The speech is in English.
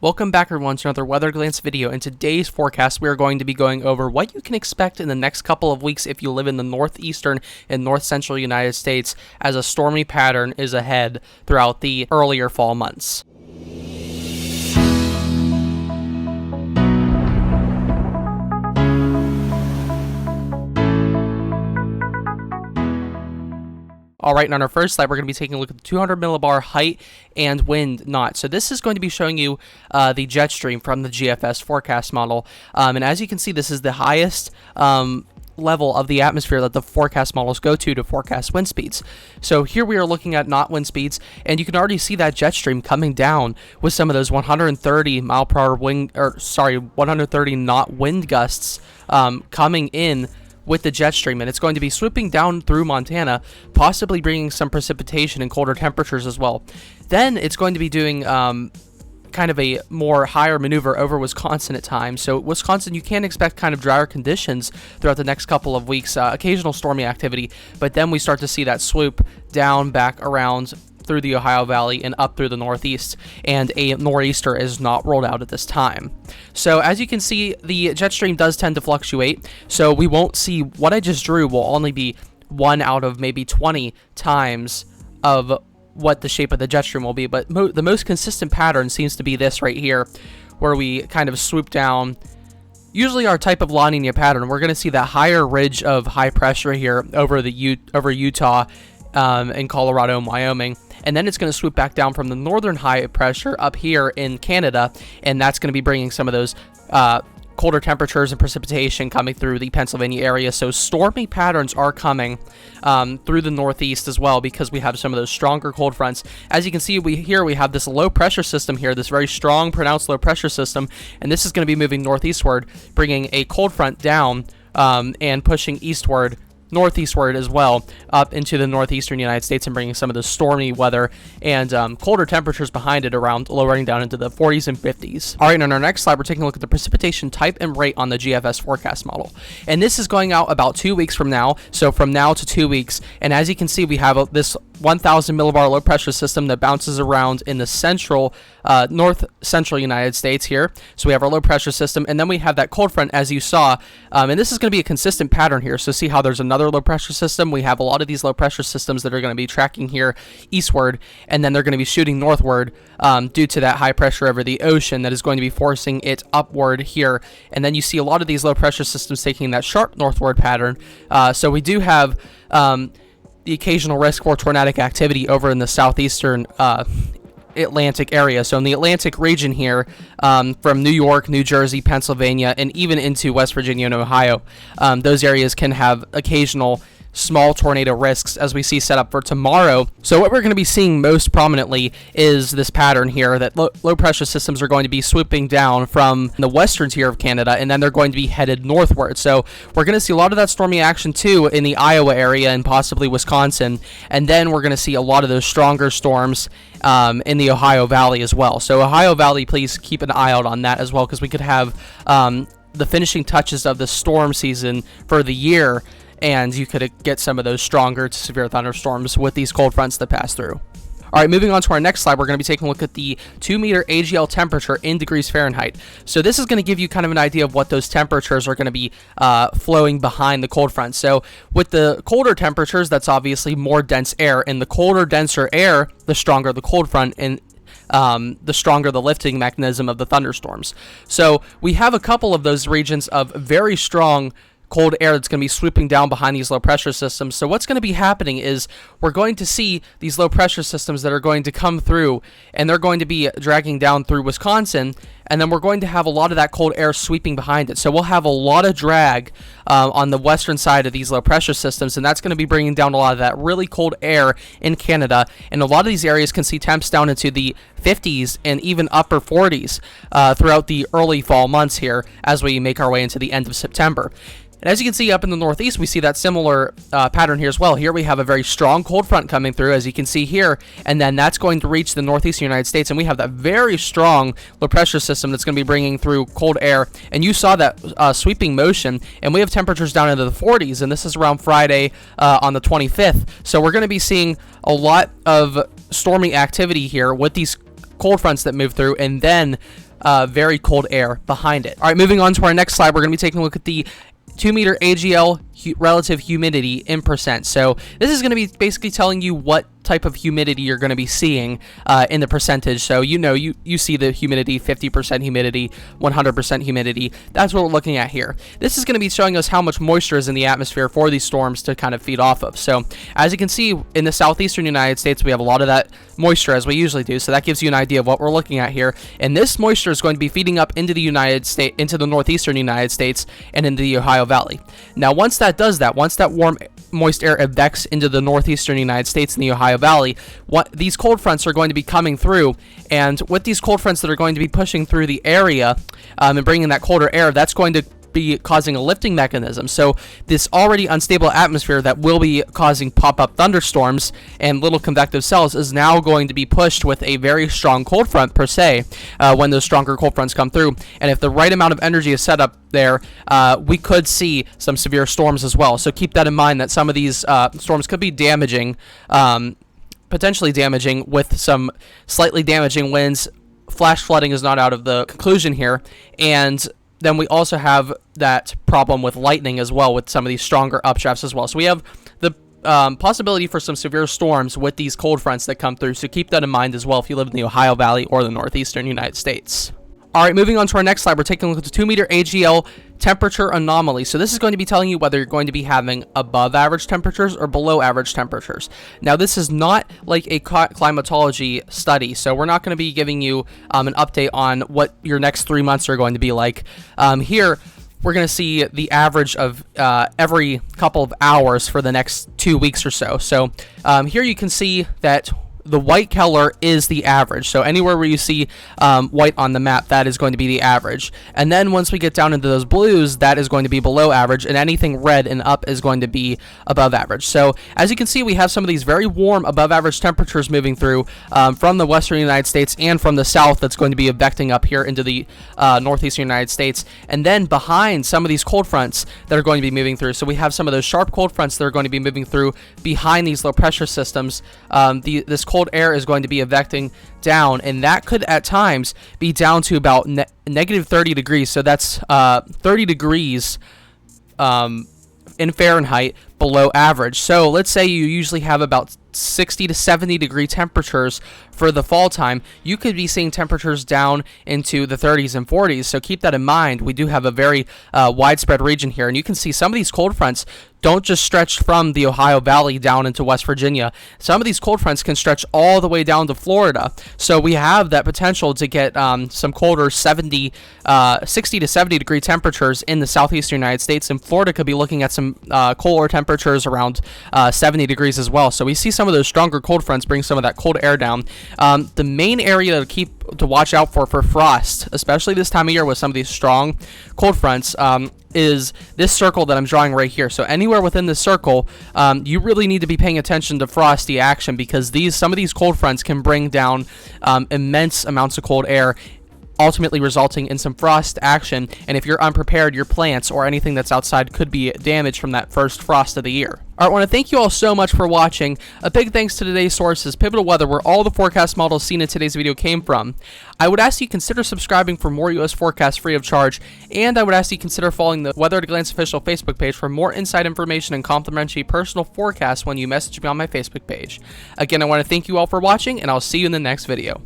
Welcome back everyone to another Weather Glance video. In today's forecast, we are going to be going over what you can expect in the next couple of weeks if you live in the northeastern and north central United States, as a stormy pattern is ahead throughout the earlier fall months. Alright, and on our first slide, we're going to be taking a look at the 200 millibar height and wind knot. So this is going to be showing you the jet stream from the GFS forecast model. And as you can see, this is the highest level of the atmosphere that the forecast models go to forecast wind speeds. So here we are looking at knot wind speeds, and you can already see that jet stream coming down with some of those 130 mile per hour 130 knot wind gusts coming in with the jet stream, and it's going to be swooping down through Montana, possibly bringing some precipitation and colder temperatures as well. Then it's going to be doing kind of a more higher maneuver over Wisconsin at times. So Wisconsin, you can expect kind of drier conditions throughout the next couple of weeks, occasional stormy activity, but then we start to see that swoop down back around through the Ohio Valley and up through the Northeast, and a nor'easter is not rolled out at this time. So as you can see, the jet stream does tend to fluctuate, so we won't see what I just drew will only be 1 out of maybe 20 times of what the shape of the jet stream will be, but the most consistent pattern seems to be this right here, where we kind of swoop down. Usually our type of La Nina pattern, we're going to see that higher ridge of high pressure here over Utah and Colorado and Wyoming, and then it's going to swoop back down from the northern high pressure up here in Canada, and that's going to be bringing some of those colder temperatures and precipitation coming through the Pennsylvania area. So stormy patterns are coming through the northeast as well, because we have some of those stronger cold fronts. As you can see, we have this low pressure system here, this very strong pronounced low pressure system, and this is going to be moving northeastward, bringing a cold front down and pushing northeastward as well up into the northeastern United States, and bringing some of the stormy weather and colder temperatures behind it, around lowering down into the 40s and 50s. All right, on our next slide, we're taking a look at the precipitation type and rate on the GFS forecast model, and this is going out about 2 weeks from now, so from now to 2 weeks. And as you can see, we have this 1,000 millibar low pressure system that bounces around in the north central United States here. So we have our low pressure system, and then we have that cold front, as you saw, and this is going to be a consistent pattern here. So see how there's another low pressure system. We have a lot of these low pressure systems that are going to be tracking here eastward, and then they're going to be shooting northward due to that high pressure over the ocean that is going to be forcing it upward here. And then you see a lot of these low pressure systems taking that sharp northward pattern. So we do have the occasional risk for tornadic activity over in the southeastern Atlantic area. So in the Atlantic region here, from New York, New Jersey, Pennsylvania, and even into West Virginia and Ohio, those areas can have occasional small tornado risks, as we see set up for tomorrow. So what we're going to be seeing most prominently is this pattern here, that low pressure systems are going to be swooping down from the western tier of Canada, and then they're going to be headed northward. So we're going to see a lot of that stormy action too in the Iowa area and possibly Wisconsin, and then we're going to see a lot of those stronger storms in the Ohio Valley as well. So Ohio Valley, please keep an eye out on that as well, because we could have the finishing touches of the storm season for the year, and you could get some of those stronger to severe thunderstorms with these cold fronts that pass through. All right, moving on to our next slide, we're going to be taking a look at the 2-meter AGL temperature in degrees Fahrenheit. So this is going to give you kind of an idea of what those temperatures are going to be flowing behind the cold front. So with the colder temperatures, that's obviously more dense air, and the colder, denser air, the stronger the cold front, and the stronger the lifting mechanism of the thunderstorms. So we have a couple of those regions of very strong cold air that's going to be swooping down behind these low pressure systems. So what's going to be happening is we're going to see these low pressure systems that are going to come through, and they're going to be dragging down through Wisconsin, and then we're going to have a lot of that cold air sweeping behind it. So we'll have a lot of drag on the western side of these low pressure systems, and that's going to be bringing down a lot of that really cold air in Canada, and a lot of these areas can see temps down into the 50s and even upper 40s throughout the early fall months here as we make our way into the end of September. And as you can see up in the northeast, we see that similar pattern here as well. Here we have a very strong cold front coming through, as you can see here, and then that's going to reach the northeastern United States, and we have that very strong low pressure system that's going to be bringing through cold air, and you saw that sweeping motion, and we have temperatures down into the 40s, and this is around Friday on the 25th. So we're going to be seeing a lot of stormy activity here with these cold fronts that move through, and then very cold air behind it. All right, moving on to our next slide, we're going to be taking a look at the 2-meter AGL relative humidity in percent. So this is going to be basically telling you what type of humidity you're going to be seeing in the percentage. So you see the humidity, 50% humidity, 100% humidity. That's what we're looking at here. This is going to be showing us how much moisture is in the atmosphere for these storms to kind of feed off of. So as you can see, in the southeastern United States, we have a lot of that moisture, as we usually do. So that gives you an idea of what we're looking at here. And this moisture is going to be feeding up into the northeastern United States and into the Ohio Valley. Now, once that warm moist air evects into the northeastern United States and the Ohio Valley, these cold fronts are going to be coming through, and with these cold fronts that are going to be pushing through the area and bringing that colder air, that's going to be causing a lifting mechanism. So this already unstable atmosphere that will be causing pop-up thunderstorms and little convective cells is now going to be pushed with a very strong cold front per se when those stronger cold fronts come through. And if the right amount of energy is set up there, we could see some severe storms as well. So keep that in mind, that some of these storms could be damaging, potentially damaging, with some slightly damaging winds. Flash flooding is not out of the conclusion here. And then we also have that problem with lightning as well, with some of these stronger updrafts as well. So we have the possibility for some severe storms with these cold fronts that come through. So keep that in mind as well if you live in the Ohio Valley or the northeastern United States. All right, moving on to our next slide, we're taking a look at the 2-meter AGL temperature anomaly. So this is going to be telling you whether you're going to be having above average temperatures or below average temperatures. Now, this is not like a climatology study, so we're not going to be giving you an update on what your next 3 months are going to be like. Here, we're going to see the average of every couple of hours for the next 2 weeks or so. So here you can see that the white color is the average. So anywhere where you see white on the map, that is going to be the average. And then once we get down into those blues, that is going to be below average, and anything red and up is going to be above average. So as you can see, we have some of these very warm above average temperatures moving through from the western United States and from the south, that's going to be evecting up here into the northeastern United States. And then behind some of these cold fronts that are going to be moving through, so we have some of those sharp cold fronts that are going to be moving through behind these low pressure systems. This cold air is going to be evecting down, and that could at times be down to about negative 30 degrees. So that's 30 degrees in Fahrenheit below average. So let's say you usually have about 60 to 70 degree temperatures for the fall time. You could be seeing temperatures down into the 30s and 40s. So keep that in mind. We do have a very widespread region here, and you can see some of these cold fronts don't just stretch from the Ohio Valley down into West Virginia. Some of these cold fronts can stretch all the way down to Florida. So we have that potential to get some colder 60 to 70 degree temperatures in the southeastern United States, and Florida could be looking at some colder temperatures around 70 degrees as well. So we see some of those stronger cold fronts bring some of that cold air down. The main area to watch out for frost, especially this time of year with some of these strong cold fronts, is this circle that I'm drawing right here. So anywhere within this circle, you really need to be paying attention to frosty action, because some of these cold fronts can bring down immense amounts of cold air, ultimately resulting in some frost action. And if you're unprepared, your plants or anything that's outside could be damaged from that first frost of the year. All right, I want to thank you all so much for watching. A big thanks to today's sources, Pivotal Weather, where all the forecast models seen in today's video came from. I would ask you consider subscribing for more U.S. forecasts free of charge, and I would ask you consider following the Weather at a Glance official Facebook page for more inside information and complimentary personal forecasts when you message me on my Facebook page. Again, I want to thank you all for watching, and I'll see you in the next video.